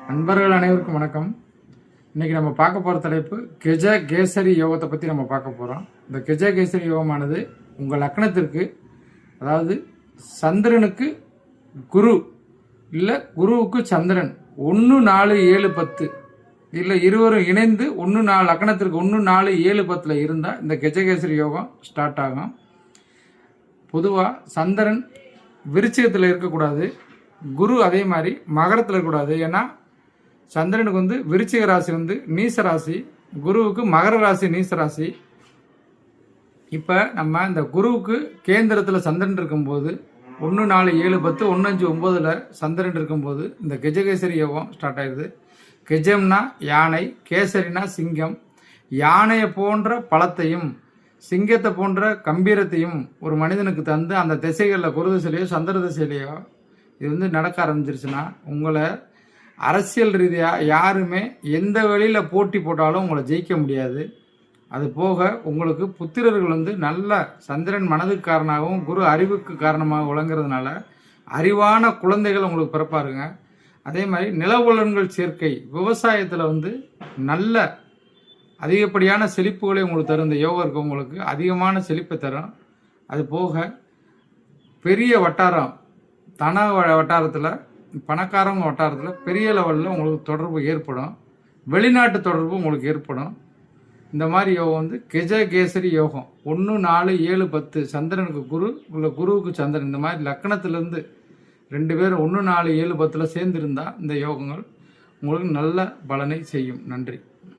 நண்பர்கள் அனைவருக்கும் வணக்கம். இன்னைக்கு நம்ம பார்க்க போகிற தலைப்பு கெஜ கேசரி யோகத்தை பற்றி நம்ம பார்க்க போகிறோம். இந்த கெஜ கேசரி யோகமானது உங்கள் லக்னத்திற்கு, அதாவது சந்திரனுக்கு குரு இல்லை குருவுக்கு சந்திரன் 1, 4, 7, 10 இல்லை இருவரும் இணைந்து 1, 4 லக்னத்திற்கு 1, 4, 7, 10 இருந்தால் இந்த கெஜகேசரி யோகம் ஸ்டார்ட் ஆகும். பொதுவாக சந்திரன் விருச்சிகத்தில் இருக்கக்கூடாது, குரு அதே மாதிரி மகரத்தில் இருக்கக்கூடாது. ஏன்னா சந்திரனுக்கு விருச்சிக ராசி நீச ராசி, குருவுக்கு மகர ராசி நீச ராசி. இப்போ நம்ம இந்த குருவுக்கு கேந்திரத்தில் சந்திரன் இருக்கும்போது 1, 4, 7, 10, 1, 5, 9 சந்திரன் இருக்கும்போது இந்த கெஜகேசரி யோகம் ஸ்டார்ட் ஆயிடுது. கெஜம்னா யானை, கேசரினா சிங்கம். யானையை போன்ற பலத்தையும் சிங்கத்தை போன்ற கம்பீரத்தையும் ஒரு மனிதனுக்கு தந்து அந்த திசைகளில் குரு திசையிலையோ சந்திர திசையிலையோ இது நடக்க ஆரம்பிச்சிருச்சுன்னா உங்களை அரசியல் ரீதியாக யாருமே எந்த வழியில் போட்டி போட்டாலும் உங்களை ஜெயிக்க முடியாது. அது போக உங்களுக்கு புத்திரர்கள் நல்ல சந்திரன் மனதுக்கு காரணமாகவும் குரு அறிவுக்கு காரணமாக விளங்குறதுனால அறிவான குழந்தைகள் உங்களுக்கு பிறப்பாருங்க. அதே மாதிரி நிலவுலன்கள் சேர்க்கை விவசாயத்தில் நல்ல அதிகப்படியான செழிப்புகளை உங்களுக்கு தரும். இந்த யோகம் இருக்க உங்களுக்கு அதிகமான செழிப்பை தரும். அது போக பெரிய வட்டாரம் தன வட்டாரத்தில் பணக்காரங்க வட்டாரத்தில் பெரிய லெவலில் உங்களுக்கு தொடர்பு ஏற்படும். வெளிநாட்டு தொடர்பு உங்களுக்கு ஏற்படும். இந்த மாதிரி யோகம் கெஜகேசரி யோகம் 1, 4, 7, 10 சந்திரனுக்கு குரு உள்ள குருவுக்கு சந்திரன் இந்த மாதிரி லக்கணத்திலேருந்து 2 பேரும் 1, 4, 7, 10 சேர்ந்திருந்தால் இந்த யோகங்கள் உங்களுக்கு நல்ல பலனை செய்யும். நன்றி.